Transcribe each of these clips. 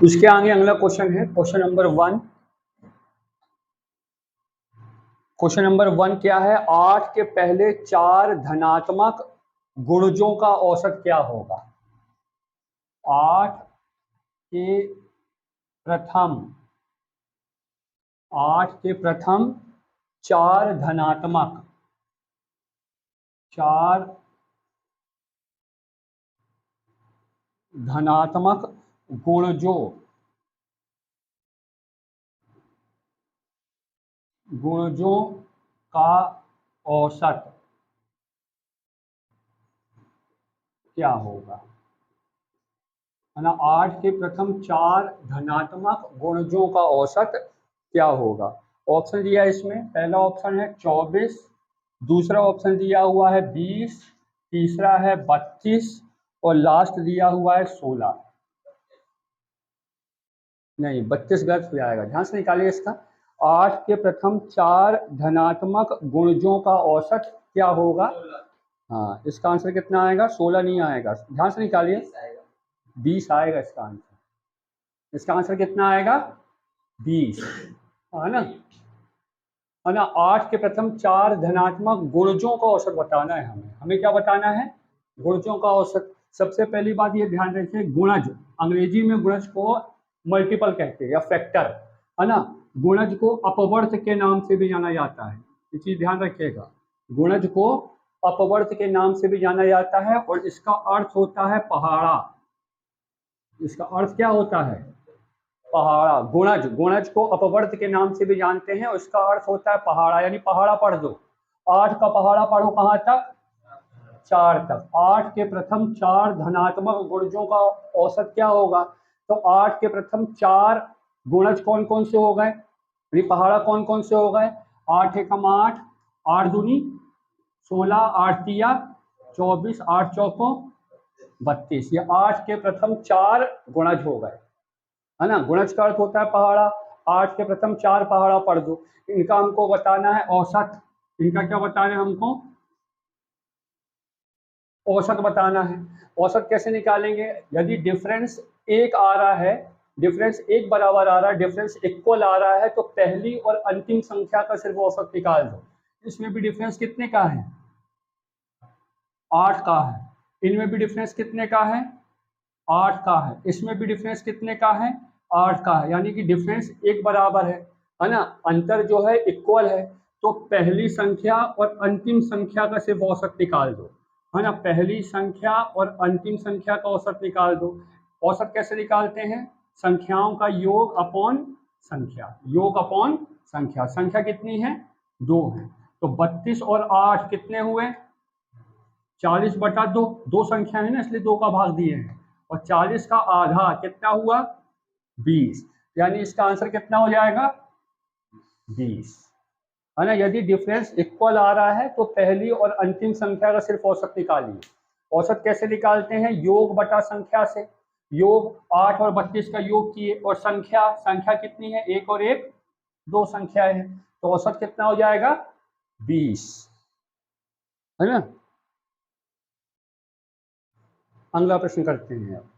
उसके आगे अगला क्वेश्चन है क्वेश्चन नंबर 1। क्वेश्चन नंबर 1 क्या है? 8 के पहले 4 धनात्मक गुणजों का औसत क्या होगा? 8 के प्रथम 4 धनात्मक गुणजों का औसत क्या होगा? है ना, 8 के प्रथम 4 धनात्मक गुणजों का औसत क्या होगा? ऑप्शन दिया है इसमें, पहला ऑप्शन है 24, दूसरा ऑप्शन दिया हुआ है 20, तीसरा है 32 और लास्ट दिया हुआ है 16। नहीं, 32 गलत हो जाएगा, ध्यान से निकालिए इसका। 8 के प्रथम 4 धनात्मक गुणजों का औसत क्या होगा? हाँ, इसका आंसर कितना आएगा? 16 नहीं आएगा, ध्यान से निकालिए। 20 आएगा इसका आंसर। इसका आंसर कितना आएगा? 20, है ना। 8 के प्रथम 4 धनात्मक गुणजों का औसत बताना है हमें क्या बताना है? गुणजों का औसत। सबसे पहली बात ये ध्यान रखिए, गुणज, अंग्रेजी में गुणज को मल्टीपल कहते हैं या फैक्टर, है ना। गुणज को अपवर्त के नाम से भी जाना जाता है, ये चीज ध्यान रखिएगा। गुणज को अपवर्त के नाम से भी जाना जाता है और इसका अर्थ होता है पहाड़ा। इसका अर्थ क्या होता है? पहाड़ा। गुणज को अपवर्त के नाम से भी जानते हैं और इसका अर्थ होता है पहाड़ा, यानी पहाड़ा पढ़ दो। 8 का पहाड़ा पढ़ो कहाँ तक? 4 तक। 8 के प्रथम 4 धनात्मक गुणजों का औसत क्या होगा? तो 8 के प्रथम 4 गुणज कौन कौन से हो गए? पहाड़ा कौन कौन से हो गए? 8 एकम 8, 8 दूनी 16, 8 तिया 24, 8 चौको 32। ये 8 के प्रथम 4 गुणज हो गए, है ना। गुणज का अर्थ होता है पहाड़ा। 8 के प्रथम 4 पहाड़ा पढ़ दो। इनका हमको बताना है औसत। इनका क्या बताना है हमको? औसत बताना है। औसत कैसे निकालेंगे? यदि डिफरेंस 1 आ रहा है, डिफरेंस 1 बराबर आ रहा है, डिफरेंस इक्वल आ रहा है, तो पहली और अंतिम संख्या का सिर्फ औसत निकाल दो। इसमें भी डिफरेंस कितने का है? 8 का है। इनमें भी डिफरेंस कितने का है? 8 का है। इसमें भी डिफरेंस कितने का है? 8 का है। यानी कि डिफरेंस 1 बराबर है ना। अंतर जो है इक्वल है, तो पहली संख्या और अंतिम संख्या का सिर्फ औसत निकाल दो, है ना। पहली संख्या और अंतिम संख्या का औसत निकाल दो। औसत कैसे निकालते हैं? संख्याओं का योग अपॉन संख्या, योग अपॉन संख्या। संख्या कितनी है? 2 है। तो 32 और 8 कितने हुए? 40/2। 2 संख्या है ना, इसलिए 2 का भाग दिए हैं। और 40 का आधा कितना हुआ? 20। यानी इसका आंसर कितना हो जाएगा? 20, है ना। यदि डिफरेंस इक्वल आ रहा है तो पहली और अंतिम संख्या का सिर्फ औसत निकालिए। औसत कैसे निकालते हैं? योग बटा संख्या से। योग 8 और 32 का योग किए, और संख्या कितनी है? 1 और 1 2 संख्या है, तो औसत कितना हो जाएगा? 20, है ना। अगला प्रश्न करते हैं अब।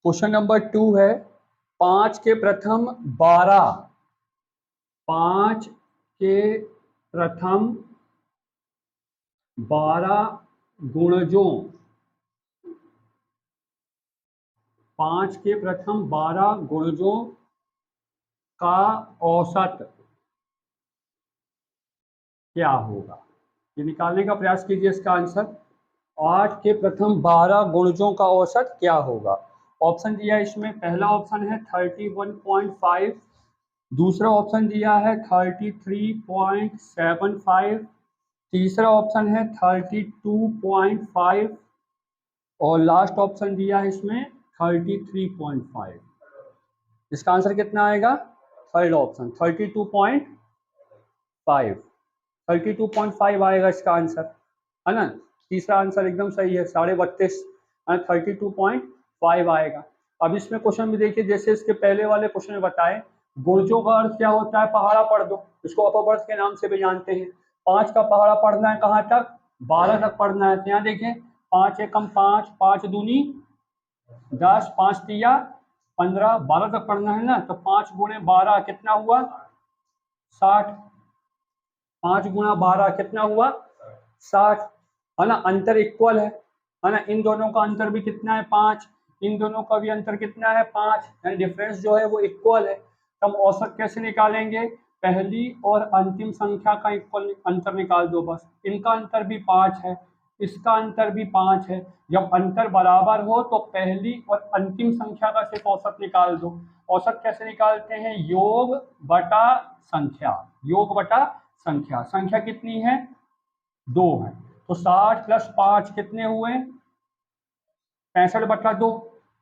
क्वेश्चन नंबर 2 है, 5 के प्रथम 12 5 के प्रथम 12 गुणजों 5 के प्रथम 12 गुणजों का औसत क्या होगा? ये निकालने का प्रयास कीजिए इसका आंसर। 8 के प्रथम 12 गुणजों का औसत क्या होगा? ऑप्शन दिया है इसमें, पहला ऑप्शन है 31.5, दूसरा ऑप्शन दिया है 33.75, तीसरा ऑप्शन है 32.5 और लास्ट ऑप्शन दिया है इसमें 33.5। इसका आंसर कितना आएगा? Third option 32.5। 32.5 आएगा इसका आंसर, है ना। तीसरा आंसर एकदम सही है, 32.5, 32.5 आएगा। अब इसमें क्वेश्चन में देखिए, जैसे इसके पहले वाले क्वेश्चन में बताए, गुर्जों का अर्थ क्या होता है? पहाड़ा पढ़ दो, इसको अपवर्त के नाम से भी जानते हैं। 5 का पहाड़ा पढ़ना है कहाँ तक? 12 तक पढ़ना है। तो यहाँ देखें 5 एकम 5, 5 दूनी 10, 5 तिया 15, 12 तक पढ़ना है ना। तो 5 गुणे 12 कितना हुआ? 60। 5 गुणा 12 कितना हुआ? 60, है ना। अंतर इक्वल है ना। इन दोनों का अंतर भी कितना है? 5। इन दोनों का भी अंतर कितना है? 5। यानी डिफरेंस जो है वो इक्वल है। तो हम औसत कैसे निकालेंगे? पहली और अंतिम संख्या का इक्वल अंतर निकाल दो बस। इनका अंतर भी 5 है, इसका अंतर भी 5 है। जब अंतर बराबर हो तो पहली और अंतिम संख्या का सिर्फ औसत निकाल दो। औसत कैसे निकालते हैं? योग बटा संख्या। योग बटा संख्या। संख्या कितनी है? 2 है। तो 60 प्लस 5 कितने हुए? 65/2,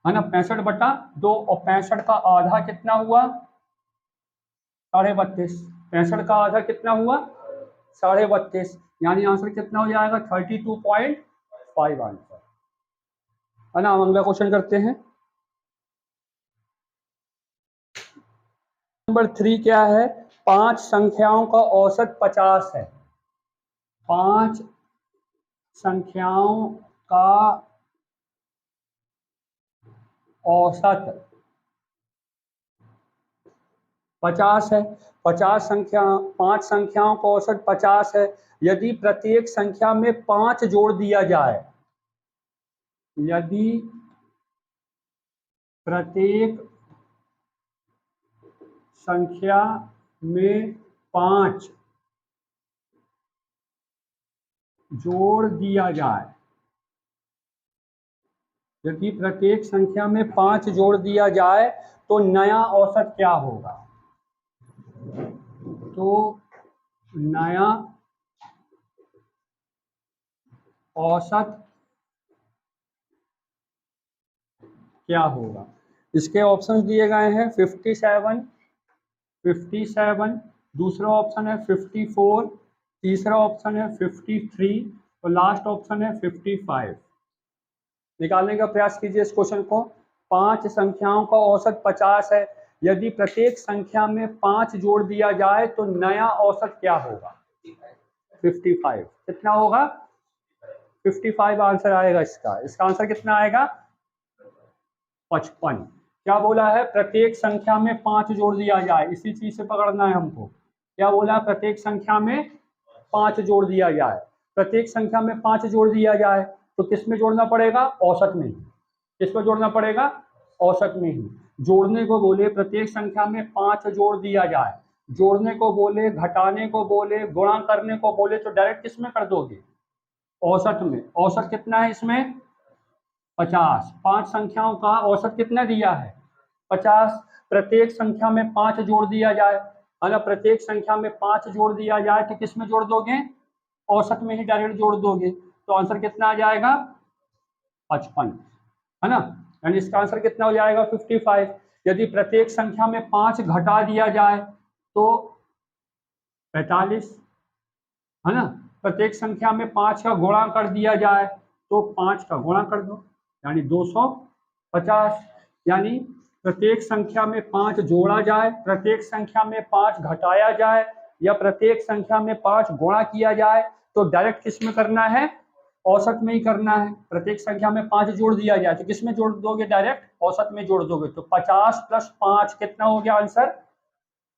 है ना। 65/2। और 65 का आधा कितना हुआ? 32.5। 65 का आधा कितना हुआ? 32.5। यानी आंसर कितना हो जाएगा? 32.5 आंसर, है ना। हम अगला क्वेश्चन करते हैं। नंबर 3 क्या है? 5 संख्याओं का औसत 50 है। 5 संख्याओं का औसत 50 है। 5 संख्याओं का औसत 50 है। यदि प्रत्येक संख्या में 5 जोड़ दिया जाए, यदि प्रत्येक संख्या में 5 जोड़ दिया जाए, यदि प्रत्येक संख्या में 5 जोड़ दिया जाए तो नया औसत क्या होगा? तो नया औसत क्या होगा? इसके ऑप्शंस दिए गए हैं 57, 57, दूसरा ऑप्शन है 54, तीसरा ऑप्शन है 53 और लास्ट ऑप्शन है 55। निकालने का प्रयास कीजिए इस क्वेश्चन को। 5 संख्याओं का औसत 50 है। यदि प्रत्येक संख्या में 5 जोड़ दिया जाए तो नया औसत क्या होगा? 55। कितना होगा? 55 आंसर आएगा इसका। इसका आंसर कितना आएगा? 55। क्या बोला है? प्रत्येक संख्या में 5 जोड़ दिया जाए। इसी चीज से पकड़ना है हमको। क्या बोला है? प्रत्येक संख्या में 5 जोड़ दिया जाए। प्रत्येक संख्या में 5 जोड़ दिया जाए तो किस में जोड़ना पड़ेगा? औसत में ही। किस में जोड़ना पड़ेगा? औसत में ही। जोड़ने को बोले प्रत्येक संख्या में 5 जोड़ दिया जाए, जोड़ने को बोले, घटाने को बोले, गुणा करने को बोले तो डायरेक्ट किस में कर दोगे? औसत में। औसत कितना है इसमें? 50। 5 संख्याओं का औसत कितना दिया है? 50। प्रत्येक संख्या में 5 जोड़ दिया जाए, है ना। प्रत्येक संख्या में 5 जोड़ दिया जाए तो किस में जोड़ दोगे? औसत में ही डायरेक्ट जोड़ दोगे। तो आंसर कितना आ जाएगा? 55, है ना। यानी इसका आंसर कितना हो जाएगा? 55। यदि प्रत्येक संख्या में 5 घटा दिया जाए तो 45, है ना। प्रत्येक संख्या में 5 का गुणा कर दिया जाए तो 5 का गुणा कर दो, यानी 250। यानी प्रत्येक संख्या में 5 जोड़ा जाए, प्रत्येक संख्या में 5 घटाया जाए या प्रत्येक संख्या में 5 गुणा किया जाए तो डायरेक्ट किस में करना है? औसत में ही करना है। प्रत्येक संख्या में 5 जोड़ दिया जाए तो किस में जोड़ दोगे? डायरेक्ट औसत में जोड़ दोगे। तो 50 + 5 कितना हो गया आंसर?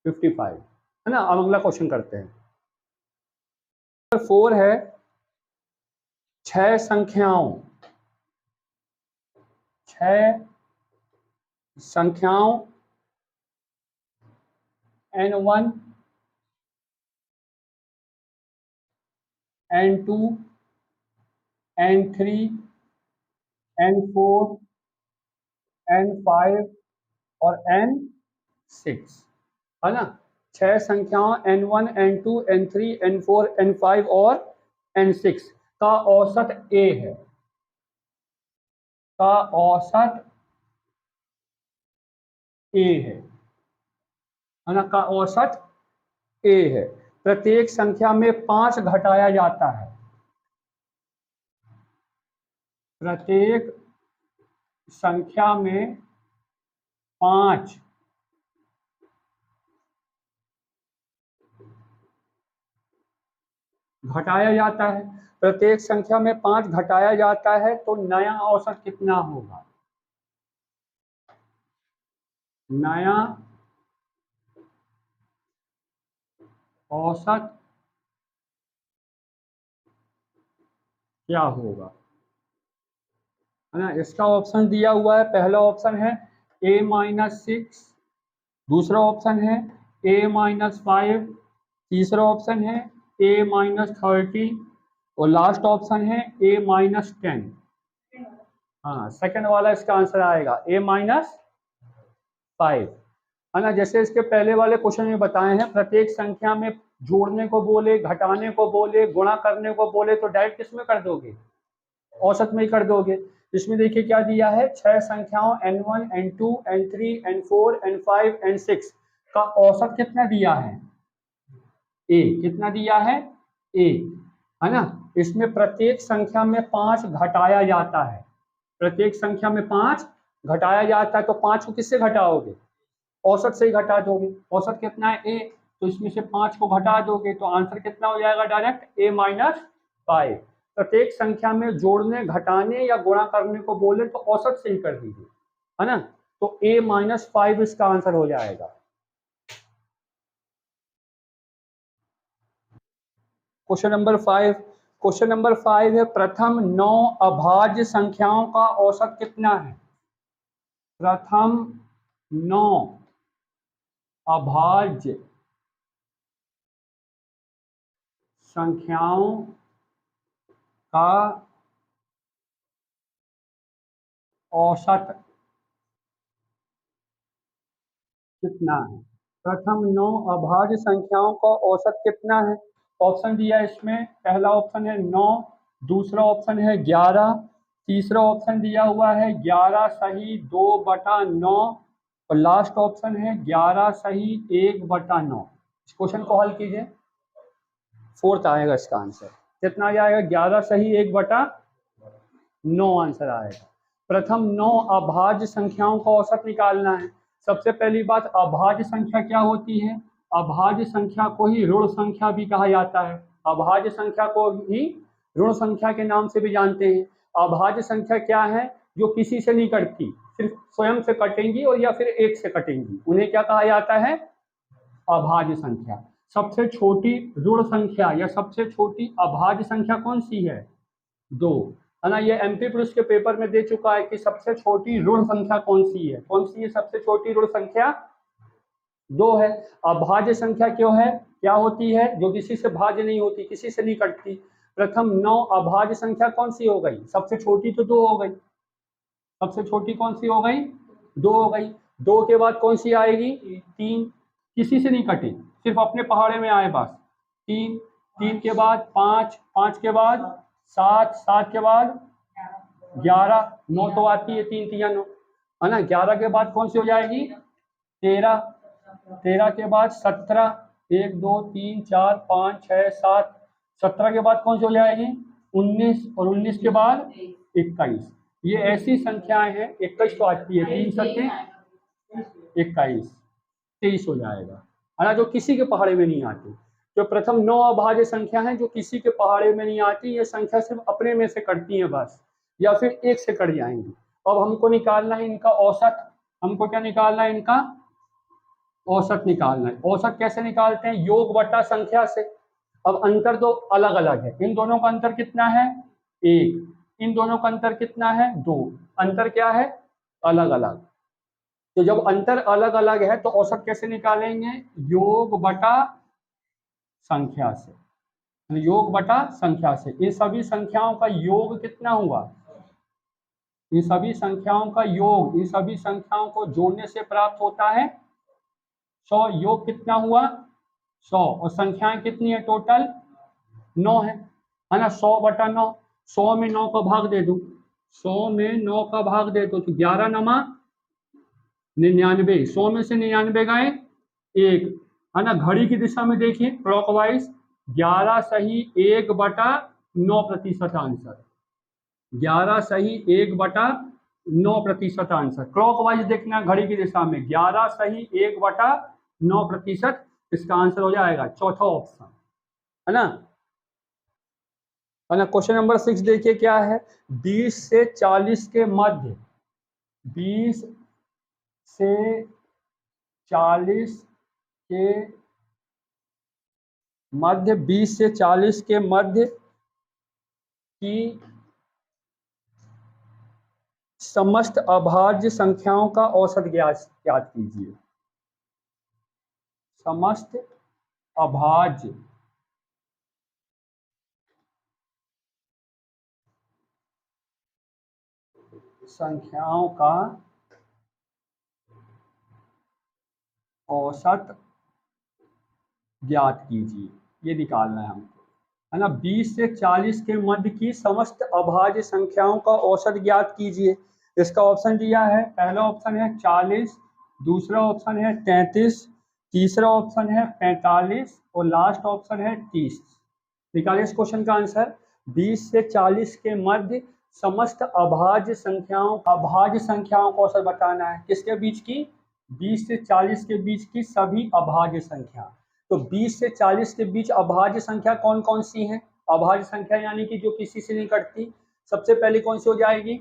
55, है ना। अब अगला क्वेश्चन करते हैं। 4 है 6 संख्याओं, 6 संख्याओं n1, n2, n3, n4, n5 और n6, है ना। 6 संख्याओं n1, n2, n3, n4, n5 और n6 का औसत a है, का औसत a है ना। का औसत a है। प्रत्येक संख्या में 5 घटाया जाता है, प्रत्येक संख्या में 5 घटाया जाता है, प्रत्येक संख्या में 5 घटाया जाता है, तो नया औसत कितना होगा? नया औसत क्या होगा? है ना, इसका ऑप्शन दिया हुआ है। पहला ऑप्शन है a-6, दूसरा ऑप्शन है a-5, तीसरा ऑप्शन है a-30 और लास्ट ऑप्शन है a-10। हाँ, सेकंड वाला इसका आंसर आएगा a-5, है ना। जैसे इसके पहले वाले क्वेश्चन में बताए हैं, प्रत्येक संख्या में जोड़ने को बोले, घटाने को बोले, गुणा करने को बोले तो डायरेक्ट किसमें कर दोगे? औसत में ही कर दोगे। इसमें देखिए क्या दिया है, 6 संख्याओं n1, n2, n3, n4, n5, n6 का औसत कितना दिया है? a। कितना दिया है? a, है ना। इसमें प्रत्येक संख्या में 5 घटाया जाता है, प्रत्येक संख्या में 5 घटाया जाता है, तो 5 को किससे घटाओगे? औसत से ही घटा दोगे। औसत कितना है? a, तो इसमें से 5 को घटा दोगे तो आंसर कितना हो जाएगा? Direct a-5। प्रत्येक संख्या में जोड़ने, घटाने या गुणा करने को बोले तो औसत से ही कर दीजिए, है ना। तो a-5 इसका आंसर हो जाएगा। क्वेश्चन नंबर 5, क्वेश्चन नंबर 5 है, प्रथम 9 अभाज्य संख्याओं का औसत कितना है? प्रथम 9 अभाज्य संख्याओं का औसत कितना है? प्रथम 9 अभाज्य संख्याओं का औसत कितना है? ऑप्शन दिया है इसमें, पहला ऑप्शन है 9, दूसरा ऑप्शन है 11, तीसरा ऑप्शन दिया हुआ है 11 सही 2/9 और लास्ट ऑप्शन है 11 सही 1/9। इस क्वेश्चन को हल कीजिए। फोर्थ आएगा इसका आंसर। कितना आ जाएगा? 11 सही 1/9 आंसर आएगा। प्रथम 9 अभाज्य संख्याओं का औसत निकालना है। सबसे पहली बात, अभाज्य संख्या क्या होती है? अभाज्य संख्या को ही ऋण संख्या भी कहा जाता है। अभाज्य संख्या को ही ऋण संख्या के नाम से भी जानते हैं। अभाज्य संख्या क्या है? जो किसी से नहीं कटती, सिर्फ स्वयं से कटेंगी और या फिर एक से कटेंगी, उन्हें क्या कहा जाता है? अभाज्य संख्या। सबसे छोटी ऋण संख्या या सबसे छोटी अभाज्य संख्या कौन सी है? 2, है ना। ये एमपी पुलिस के पेपर में दे चुका है कि सबसे छोटी ऋण संख्या कौन सी है। कौन सी है सबसे छोटी ऋण संख्या? 2 है। अभाज्य संख्या क्यों है? क्या होती है? जो किसी से भाज्य नहीं होती, किसी से नहीं कटती। प्रथम 9 अभाज्य संख्या कौन सी हो गई? सबसे छोटी तो 2 हो गई। सबसे छोटी कौन सी हो गई? 2 हो गई। 2 के बाद कौन सी आएगी? 3, किसी से नहीं कटी, सिर्फ अपने पहाड़े में आए बस। 3, 3 के बाद 5, 5 के बाद 7, 7 के बाद 11, 9 तो आती है, 3 3 9, है ना। 11 के बाद कौन सी हो जाएगी? 13, 13 के बाद 17, 1 2 3 4 5 6 7, 17 के बाद कौन सी हो जाएगी? 19 और 19 के बाद 21। ये ऐसी संख्याएं हैं, 21 तो आती है, 3 सत्ते 21, 23 हो जाएगा, है ना, जो किसी के पहाड़े में नहीं आती। जो प्रथम 9 अभाज्य संख्या है जो किसी के पहाड़े में नहीं आती, ये संख्या सिर्फ अपने में से कटती है बस, या फिर एक से कट जाएंगी। अब हमको निकालना है इनका औसत। हमको क्या निकालना है? इनका औसत निकालना है। औसत कैसे निकालते हैं? योग बटा संख्या से। अब अंतर तो अलग अलग है, इन दोनों का अंतर कितना है? 1। इन दोनों का अंतर कितना है? 2। अंतर क्या है? अलग अलग। तो जब अंतर अलग अलग है तो औसत कैसे निकालेंगे? योग बटा संख्या से। योग बटा संख्या से। इन सभी संख्याओं का योग कितना हुआ? इन सभी संख्याओं का योग, इन सभी संख्याओं को जोड़ने से प्राप्त होता है 100। योग कितना हुआ? 100। और संख्याएं कितनी है टोटल? 9 है ना। 100/9, 100 में 9 का भाग दे दूं, 100 में 9 का भाग दे दो तो 11 नमा 99। 100 में से 99 गए 1, है ना। घड़ी की दिशा में देखिए क्लॉकवाइज, 11 सही 1/9% आंसर। 11 सही 1/9% आंसर। क्लॉकवाइज देखना घड़ी की दिशा में, 11 सही 1/9%। इसका आंसर हो जाएगा चौथा ऑप्शन, है ना। है ना। क्वेश्चन नंबर 6 देखिए क्या है, 20 से 40 के मध्य, 20 से 40 के मध्य, 20 से 40 के मध्य की समस्त अभाज्य संख्याओं का औसत ज्ञात कीजिए। समस्त अभाज्य संख्याओं का औसत ज्ञात कीजिए, ये निकालना है हमको, है ना। 20 से 40 के मध्य की समस्त अभाज्य संख्याओं का औसत ज्ञात कीजिए। इसका ऑप्शन दिया है, पहला ऑप्शन है 40, दूसरा ऑप्शन है 33, तीसरा ऑप्शन है 45 और लास्ट ऑप्शन है 30। निकालिए इस क्वेश्चन का आंसर। 20 से 40 के मध्य समस्त अभाज्य संख्याओं का औसत बताना है, किसके बीच की, 20 से 40 के बीच की सभी अभाज्य संख्या। तो 20 से 40 के बीच अभाज्य संख्या कौन कौन सी हैं? अभाज्य संख्या यानी कि जो किसी से नहीं कटती। सबसे पहले कौन सी हो जाएगी,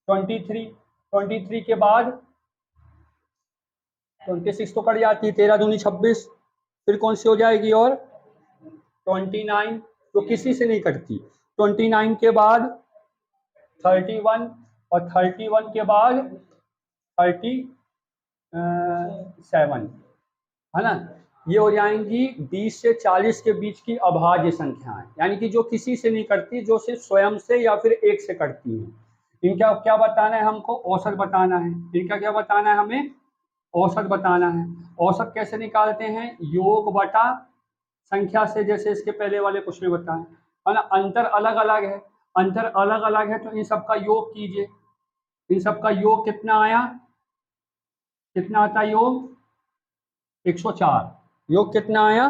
23। 23 के बाद 26 तो कट जाती है, 13 दूनी 26। फिर कौन सी हो जाएगी, और 29 तो किसी से नहीं कटती। 29 के बाद 31 और 31 के बाद 37, है ना। ये हो जाएंगी 20 से 40 के बीच की अभाज्य संख्याएं, यानी कि जो किसी से नहीं कटती, जो सिर्फ स्वयं से या फिर एक से कटती हैं। इनका क्या बताना है हमको, औसत बताना है। इनका क्या बताना है हमें, औसत बताना है। औसत कैसे निकालते हैं, योग बटा संख्या से, जैसे इसके पहले वाले कुछ में बताएं, है ना। अंतर अलग अलग है, अंतर अलग अलग है तो इन सबका योग कीजिए। इन सबका योग कितना आया, कितना आता है योग, 104। योग कितना आया,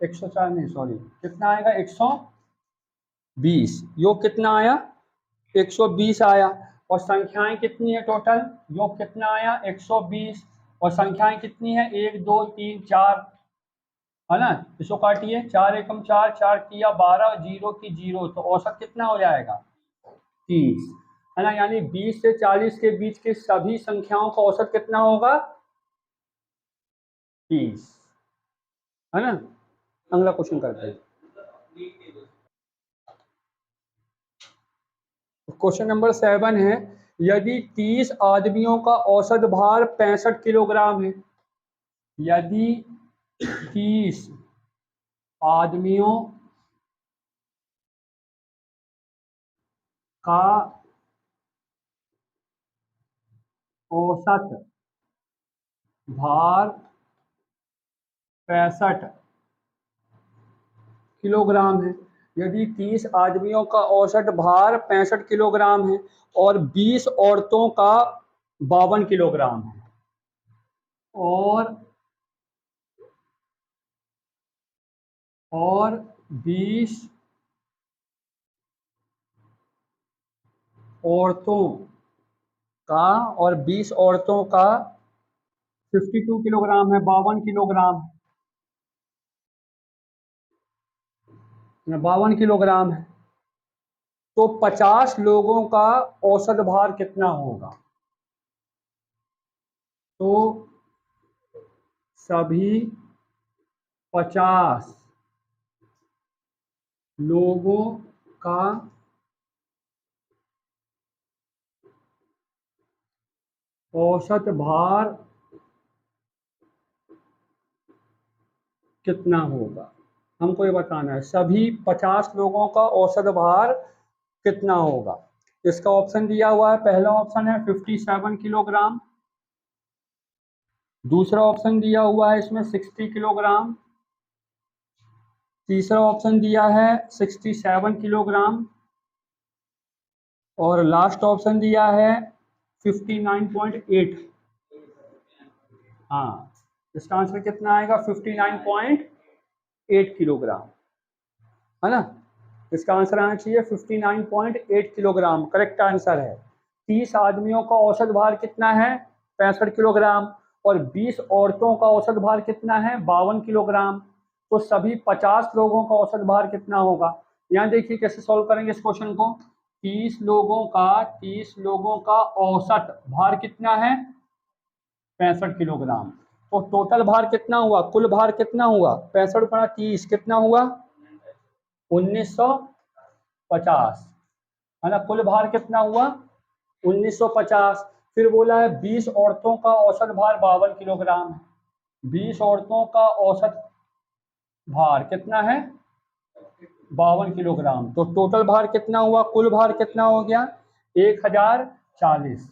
104 नहीं, सॉरी, कितना आएगा, 120। योग कितना आया, 120 आया। और संख्याएं कितनी है टोटल, योग कितना आया, 120। और संख्याएं कितनी है, 1 2 3 4, है ना। इसको काटिए, 4 एकम 4, 4 किया 12, 0 की 0, तो औसत कितना हो जाएगा, 30, है ना। यानी 20 से 40 के बीच के सभी संख्याओं का औसत कितना होगा, 30, है ना। अगला क्वेश्चन करते हैं। क्वेश्चन नंबर 7 है, यदि 30 आदमियों का औसत भार 65 किलोग्राम है, यदि 30 आदमियों का औसत भार 65 किलोग्राम है, यदि 30 आदमियों का औसत भार 65 किलोग्राम है और 20 औरतों का 52 किलोग्राम है, और 20 औरतों का, और 20 औरतों का 52 किलोग्राम है, 52 किलोग्राम, 52 किलोग्राम है, तो 50 लोगों का औसत भार कितना होगा। तो सभी 50 लोगों का औसत भार कितना होगा, हमको ये बताना है। सभी 50 लोगों का औसत भार कितना होगा। इसका ऑप्शन दिया हुआ है, पहला ऑप्शन है 57 किलोग्राम, दूसरा ऑप्शन दिया हुआ है इसमें 60 किलोग्राम, तीसरा ऑप्शन दिया है 67 किलोग्राम, और लास्ट ऑप्शन दिया है 59.8। हाँ, इसका आंसर कितना आएगा, 59.8 किलोग्राम, है ना। इसका आंसर आना चाहिए 59.8 किलोग्राम, करेक्ट आंसर है। 30 आदमियों का औसत भार कितना है, 65 किलोग्राम, और 20 औरतों का औसत भार कितना है, 52 किलोग्राम। तो सभी 50 लोगों का औसत भार कितना होगा, यहाँ देखिए कैसे सॉल्व करेंगे इस क्वेश्चन को। 30 लोगों का औसत भार कितना है? 65 किलोग्राम। तो टोटल भार कितना हुआ, कुल भार कितना हुआ? 65 गुणा 30 कितना हुआ? 1950, है ना। कुल भार कितना हुआ? 1950। फिर बोला है 20 औरतों का औसत भार 52 किलोग्राम है। 20 औरतों का औसत भार कितना है? 52 किलोग्राम। तो टोटल भार कितना हुआ, कुल भार कितना हो गया? 1040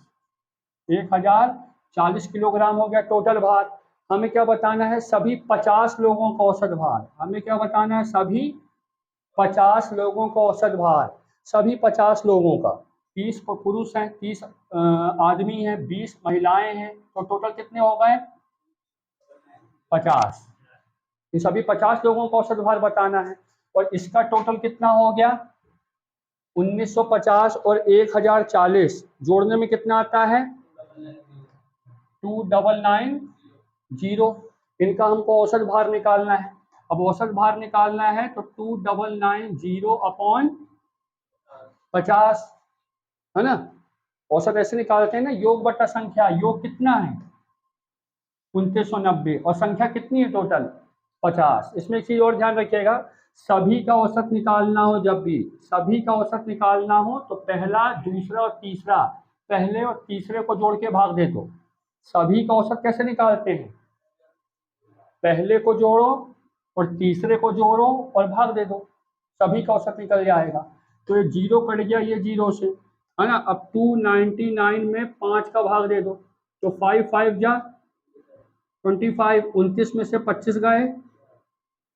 1040 किलोग्राम हो गया टोटल भार। हमें क्या बताना है? सभी 50 लोगों का औसत भार। हमें क्या बताना है? सभी 50 लोगों का औसत भार। सभी 50 लोगों का, 30 पुरुष हैं, 30 आदमी हैं, 20 महिलाएं हैं, तो टोटल कितने हो गए? 50। इन सभी 50 लोगों का औसत भार बताना है। और इसका टोटल कितना हो गया? 1950 और 1040 जोड़ने में कितना आता है? 2990। इनका हमको औसत भार निकालना है। अब औसत भार निकालना है तो 2990 अपॉन 50, है ना। औसत ऐसे निकालते हैं ना, योग बटा संख्या। योग कितना है? 2990। और संख्या कितनी है टोटल? 50। इसमें एक चीज और ध्यान रखिएगा, सभी का औसत निकालना हो, जब भी सभी का औसत निकालना हो तो पहला, दूसरा और तीसरा, पहले और तीसरे को जोड़ के भाग दे दो। सभी का औसत कैसे निकालते हैं? पहले को जोड़ो और तीसरे को जोड़ो और भाग दे दो, सभी का औसत निकल जाएगा। तो ये जीरो कट गया, ये जीरो से, है ना। अब 299 में 5 का भाग दे दो, तो 5 5 जा 25, 29 में से 25 गए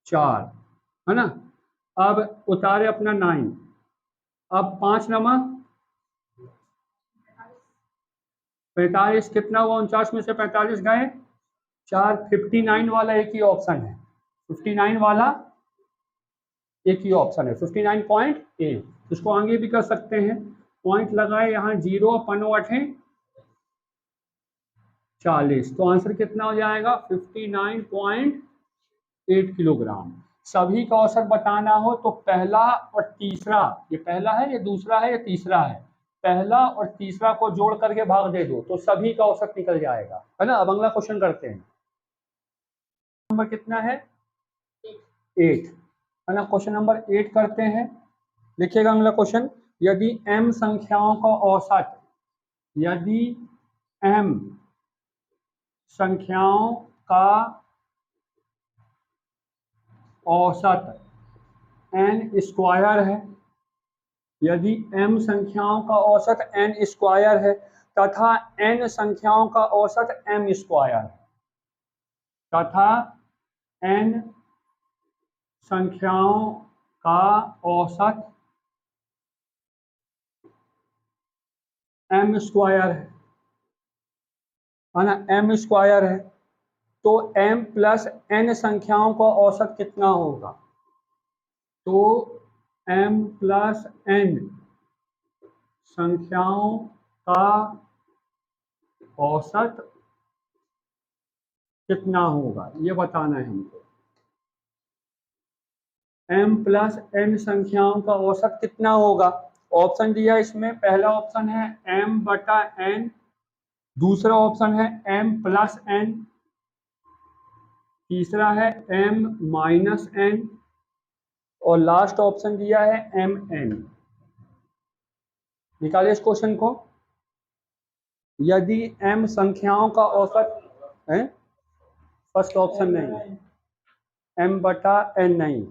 4, है ना। अब उतारे अपना 9, अब 5 नमा 45, कितना हुआ? 49 में से 45 गए 4। 59 वाला एक ही ऑप्शन है, 59 वाला एक ही ऑप्शन है, 59.8। इसको आगे भी कर सकते हैं, पॉइंट लगाए यहाँ 0 अपन 40, तो आंसर कितना हो जाएगा? 59.8 किलोग्राम। सभी का औसत बताना हो तो पहला और तीसरा, ये पहला है, ये दूसरा है, ये तीसरा है, पहला और तीसरा को जोड़ करके भाग दे दो तो सभी का औसत निकल जाएगा, है ना। अब अगला क्वेश्चन करते हैं। नंबर कितना है? 8, है ना। क्वेश्चन नंबर 8 करते हैं। लिखिएगा अगला क्वेश्चन। यदि m संख्याओं का औसत, यदि m संख्याओं का औसत n स्क्वायर है, यदि m संख्याओं का औसत n स्क्वायर है तथा n संख्याओं का औसत m स्क्वायर, तथा n संख्याओं का औसत m स्क्वायर है ना, m स्क्वायर है, तो m प्लस n संख्याओं का औसत कितना होगा? तो m प्लस n संख्याओं का औसत कितना होगा, ये बताना है हमको। m प्लस n संख्याओं का औसत कितना होगा? ऑप्शन दिया इसमें, पहला ऑप्शन है m बटा n, दूसरा ऑप्शन है m प्लस n, तीसरा है m माइनस n, और लास्ट ऑप्शन दिया है mn। निकालिए इस क्वेश्चन को। यदि m संख्याओं का औसत है, फर्स्ट ऑप्शन नहीं, m बटा n नहीं,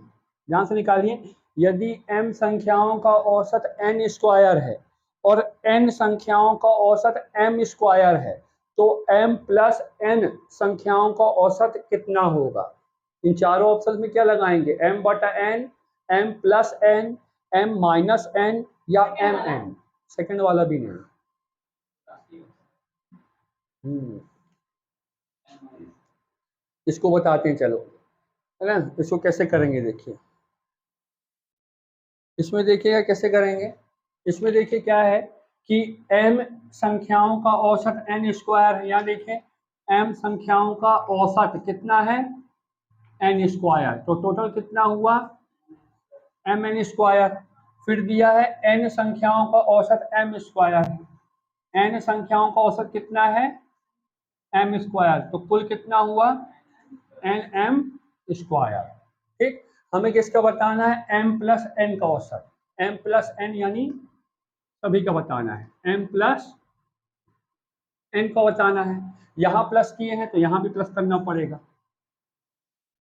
ध्यान से निकालिए। यदि m संख्याओं का औसत n स्क्वायर है और n संख्याओं का औसत m स्क्वायर है, तो m प्लस n संख्याओं का औसत कितना होगा? इन चारों ऑप्शन में क्या लगाएंगे? m बटा n, m plus n, m minus n या mn। सेकंड वाला भी नहीं। इसको बताते हैं, चलो, है ना। इसको कैसे करेंगे देखिए, इसमें देखिएगा कैसे करेंगे। इसमें देखिए क्या है कि m संख्याओं का औसत n स्क्वायर है, यहाँ देखिए m संख्याओं का औसत कितना है? n स्क्वायर, तो टोटल कितना हुआ? एम एन स्क्वायर, फिर दिया है n संख्याओं का औसत m स्क्वायर है, n संख्याओं का औसत कितना है m स्क्वायर, तो कुल कितना हुआ एन एम स्क्वायर। ठीक, हमें किसका बताना है m प्लस n का औसत, m प्लस n यानी सभी का बताना है, m प्लस n का बताना है। यहाँ प्लस किए हैं तो यहाँ भी प्लस करना पड़ेगा,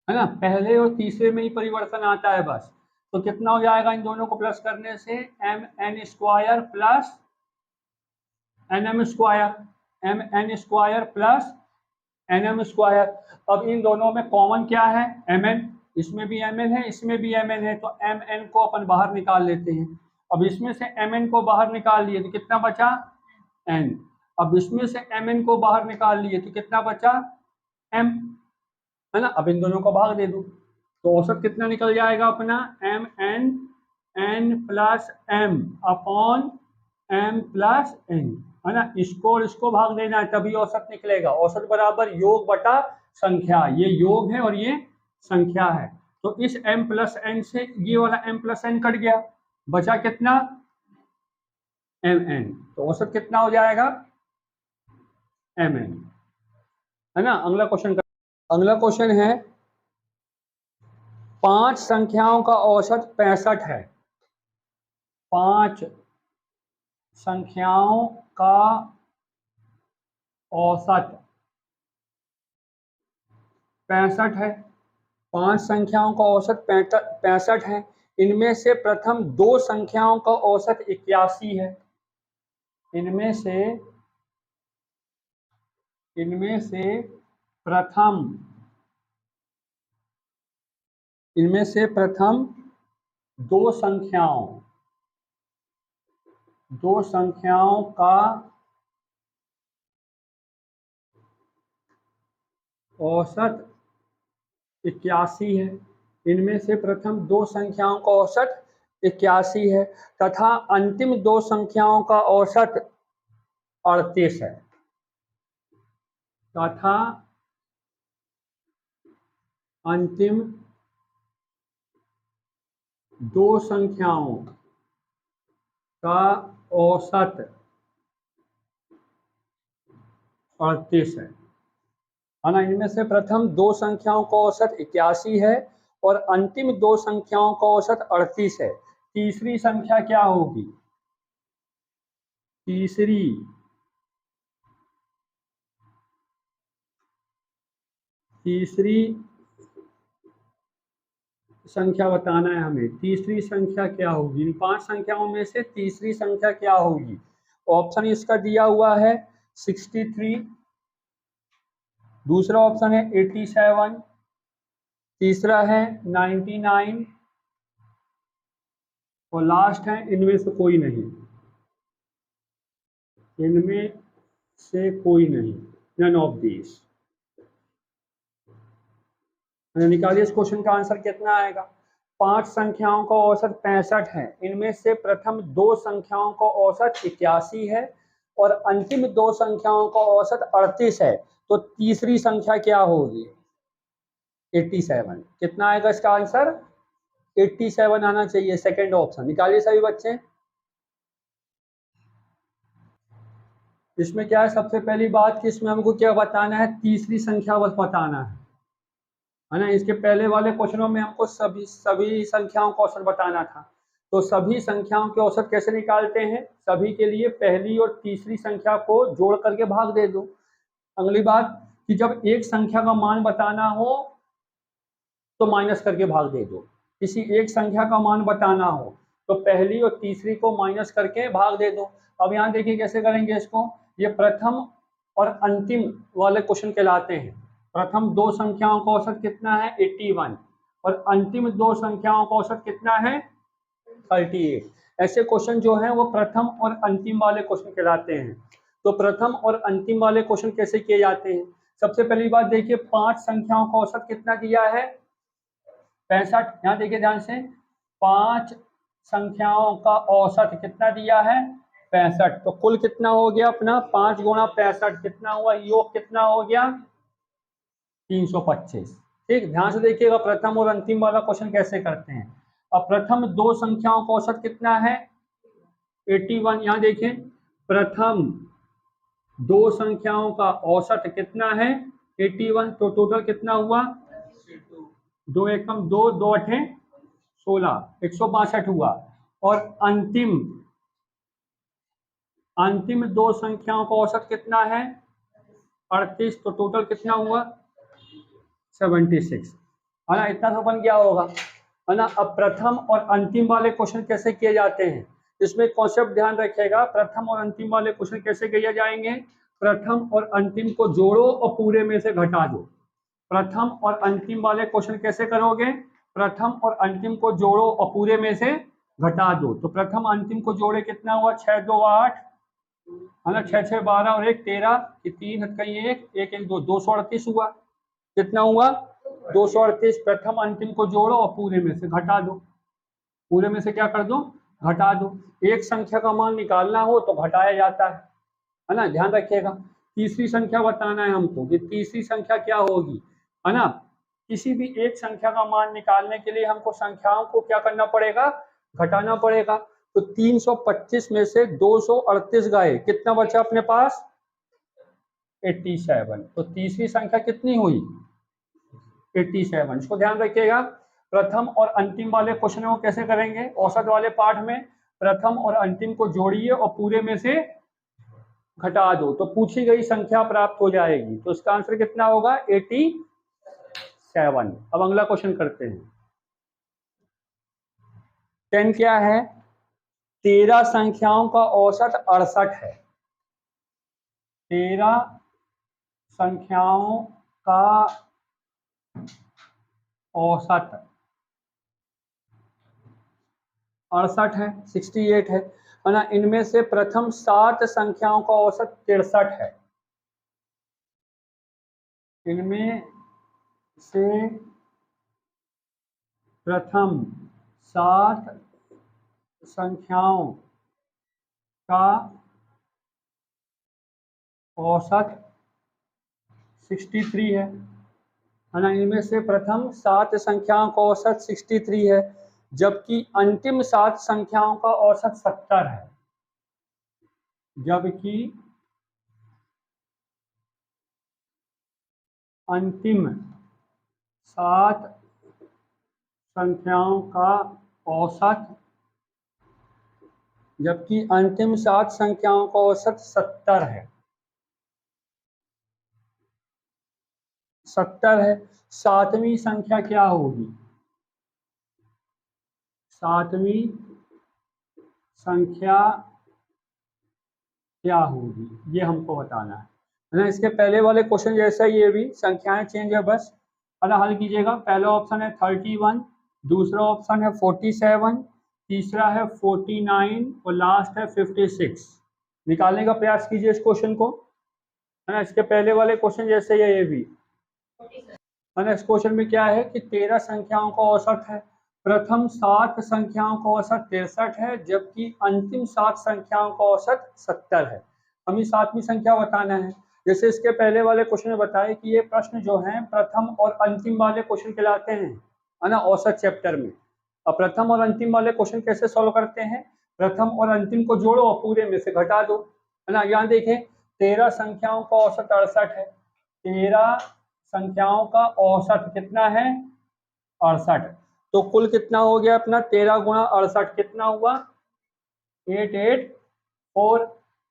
है ना, पहले और तीसरे में ही परिवर्तन आता है बस। तो कितना हो जाएगा इन दोनों को प्लस करने से, M N square plus N M square, M N square plus N M square. अब इन दोनों में कॉमन क्या है एम एन, इसमें भी एम एन है इसमें भी एम एन है, तो एम एन को अपन बाहर निकाल लेते हैं। अब इसमें से एम एन को बाहर निकाल लिए तो कितना बचा एन, अब इसमें से एम एन को बाहर निकाल लिए तो कितना बचा एम, है ना। अब इन दोनों को भाग दे दो तो औसत कितना निकल जाएगा अपना, M N N plus M upon M plus N, है ना। इसको और इसको भाग देना है तभी औसत निकलेगा, औसत बराबर योग बटा संख्या, ये योग है और ये संख्या है। तो इस m प्लस एन से ये वाला m प्लस एन कट गया, बचा कितना एम एन, तो औसत कितना हो जाएगा एम एन, है ना। अगला क्वेश्चन है 5 संख्याओं का औसत 65 है, 5 संख्याओं का औसत 65 है, 5 संख्याओं का औसत 65 है, इनमें से प्रथम 2 संख्याओं का औसत 81 है, इनमें से प्रथम 2 संख्याओं का औसत 81 है, इनमें से प्रथम 2 संख्याओं का औसत 81 है तथा अंतिम 2 संख्याओं का औसत 38 है, तथा अंतिम 2 संख्याओं का औसत 38 है ना। इनमें से प्रथम 2 संख्याओं का औसत 81 है और अंतिम 2 संख्याओं का औसत 38 है। तीसरी संख्या क्या होगी, तीसरी संख्या बताना है हमें, तीसरी संख्या क्या होगी, इन 5 संख्याओं में से तीसरी संख्या क्या होगी। ऑप्शन इसका दिया हुआ है 63, दूसरा ऑप्शन है 87, तीसरा है 99 और लास्ट है इनमें से कोई नहीं, नन ऑफ दीज। निकालिए इस क्वेश्चन का आंसर कितना आएगा। 5 संख्याओं का औसत 65 है, इनमें से प्रथम 2 संख्याओं का औसत 81 है और अंतिम 2 संख्याओं का औसत 38 है, तो तीसरी संख्या क्या होगी 87। कितना आएगा इसका आंसर 87 आना चाहिए, सेकंड ऑप्शन। निकालिए सभी बच्चे। इसमें क्या है, सबसे पहली बात कि इसमें हमको क्या बताना है, तीसरी संख्या बस बताना है ना। इसके पहले वाले क्वेश्चनों में हमको सभी संख्याओं का औसत बताना था, तो सभी संख्याओं के औसत कैसे निकालते हैं, सभी के लिए पहली और तीसरी संख्या को जोड़ करके भाग दे दो। अगली बात कि जब एक संख्या का मान बताना हो तो माइनस करके भाग दे दो, किसी एक संख्या का मान बताना हो तो पहली और तीसरी को माइनस करके भाग दे दो। अब यहाँ देखिए कैसे करेंगे इसको, ये प्रथम और अंतिम वाले क्वेश्चन कहलाते हैं। प्रथम 2 संख्याओं का औसत कितना है 81 और अंतिम 2 संख्याओं का औसत कितना है 38। ऐसे क्वेश्चन जो हैं वो प्रथम और अंतिम वाले क्वेश्चन कहलाते हैं। तो प्रथम और अंतिम वाले क्वेश्चन कैसे किए जाते हैं, सबसे पहली बात देखिए 5 संख्याओं का औसत कितना दिया है 65, यहाँ देखिए ध्यान से 5 संख्याओं का औसत कितना दिया है 65, तो कुल कितना हो गया अपना 5 गुणा 65 कितना हुआ, योग कितना हो गया 325। ठीक, ध्यान से देखिएगा प्रथम और अंतिम वाला क्वेश्चन कैसे करते हैं। अब प्रथम दो संख्याओं का औसत कितना है 81। यहाँ देखें प्रथम दो संख्याओं का औसत कितना है 81, तो टोटल कितना हुआ 2 एकम 2, 2 अठे 16, 162 हुआ। और अंतिम दो संख्याओं का औसत कितना है 38, तो टोटल कितना हुआ 76, है ना। इतना तो बन गया होगा, है ना। अब प्रथम और अंतिम वाले क्वेश्चन कैसे किए जाते हैं, इसमें कॉन्सेप्ट ध्यान रखिएगा। प्रथम और अंतिम वाले क्वेश्चन कैसे किए जाएंगे, प्रथम और अंतिम को जोड़ो और पूरे में से घटा दो। प्रथम और अंतिम वाले क्वेश्चन कैसे करोगे, प्रथम और अंतिम को जोड़ो और पूरे में से घटा दो। तो प्रथम अंतिम को जोड़े कितना हुआ 6 2 8, है ना, 6 6 12 और 1 13, 3 हट गई 1 1 1 2, 238 हुआ। कितना हुआ 238। प्रथम अंतिम को जोड़ो और पूरे में से घटा दो। पूरे में से क्या कर दो, घटा दो। एक संख्या का मान निकालना हो तो घटाया जाता है ना, ध्यान रखिएगा। तीसरी संख्या बताना है हमको कि तीसरी संख्या क्या होगी, है ना। किसी भी एक संख्या का मान निकालने के लिए हमको संख्याओं को क्या करना पड़ेगा, घटाना पड़ेगा। तो 325 में से 238 गए, कितना बचा अपने पास 87। तो तीसरी संख्या कितनी हुई 87। इसको ध्यान रखिएगा। प्रथम और अंतिम वाले क्वेश्चन को कैसे करेंगे, औसत वाले पार्ट में प्रथम और अंतिम को जोड़िए और पूरे में से घटा दो तो पूछी गई संख्या प्राप्त हो जाएगी। तो इसका आंसर कितना होगा 87। अब अगला क्वेश्चन करते हैं। 10 क्या है, 13 संख्याओं का औसत 68 है। 13 संख्याओं का औसत 68 है, 68 है ना। इनमें से प्रथम 7 संख्याओं का औसत 63 है। इनमें से प्रथम 7 संख्याओं का औसत 63 है ना। इनमें से प्रथम 7 संख्याओं का औसत 63 है, जबकि अंतिम 7 संख्याओं का औसत 70 है। जबकि अंतिम 7 संख्याओं का औसत जबकि अंतिम 7 संख्याओं का औसत 70 है। 70 है। सातवीं संख्या क्या होगी, सातवीं संख्या क्या होगी ये हमको बताना है ना। इसके पहले वाले क्वेश्चन जैसा ये भी संख्याएं चेंज है बस, है ना। हल कीजिएगा। पहला ऑप्शन है 31, दूसरा ऑप्शन है 47, तीसरा है 49 और लास्ट है 56। निकालने का प्रयास कीजिए इस क्वेश्चन को, है ना। इसके पहले वाले क्वेश्चन जैसे ये भी, है ना। इस क्वेश्चन में क्या है कि 13 संख्याओं का औसत है, प्रथम 7 संख्याओं का औसत 63 है, जबकि अंतिम 7 संख्याओं का औसत 70 है। हमें 7वीं संख्या बताना है। जैसे इसके पहले वाले क्वेश्चन में बताया कि ये प्रश्न जो हैं प्रथम और अंतिम वाले क्वेश्चन कहलाते हैं, है ना, औसत चैप्टर में। अब प्रथम और अंतिम वाले क्वेश्चन कैसे सॉल्व करते हैं, प्रथम और अंतिम को जोड़ो और पूरे में से घटा दो, है ना। यहाँ देखें 13 संख्याओं का औसत 68 है। 13 संख्याओं का औसत कितना है 68, तो कुल कितना हो गया अपना 13 गुणा 68 कितना हुआ 884।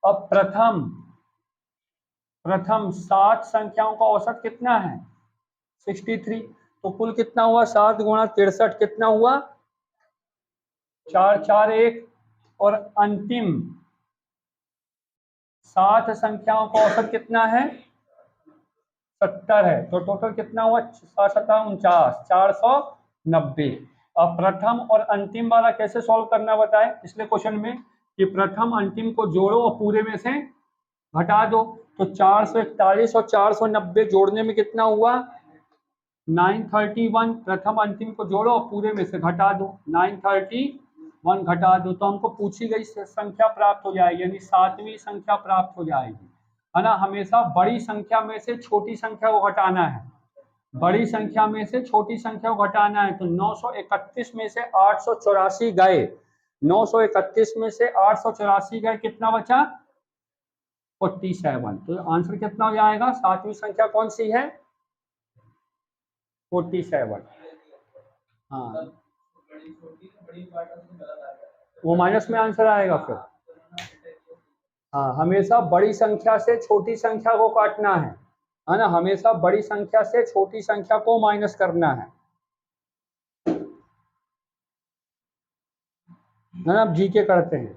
अब प्रथम 7 संख्याओं का औसत कितना है 63, तो कुल कितना हुआ 7 गुणा 63 कितना हुआ 441। और अंतिम 7 संख्याओं का औसत कितना है 70 है, तो टोटल कितना हुआ 749 490। अब प्रथम और अंतिम वाला कैसे सॉल्व करना बताए पिछले क्वेश्चन में कि प्रथम अंतिम को जोड़ो और पूरे में से घटा दो। तो 441 और 490 जोड़ने में कितना हुआ 931। प्रथम अंतिम को जोड़ो और पूरे में से घटा दो 931 घटा दो, तो हमको पूछी गई संख्या प्राप्त हो जाएगी, यानी 7वीं संख्या प्राप्त हो जाएगी, है ना। हमेशा बड़ी संख्या में से छोटी संख्या को घटाना है, बड़ी संख्या में से छोटी संख्या को घटाना है, तो 931 में से 884 गए, 931 में से 884 गए, कितना बचा? 47। तो आंसर कितना हो जाएगा? सातवीं संख्या कौन सी है? 47। हाँ, वो माइनस में आंसर आएगा फिर। हाँ, हमेशा बड़ी संख्या से छोटी संख्या को काटना है ना, हमेशा बड़ी संख्या से छोटी संख्या को माइनस करना है ना। अब जीके करते हैं।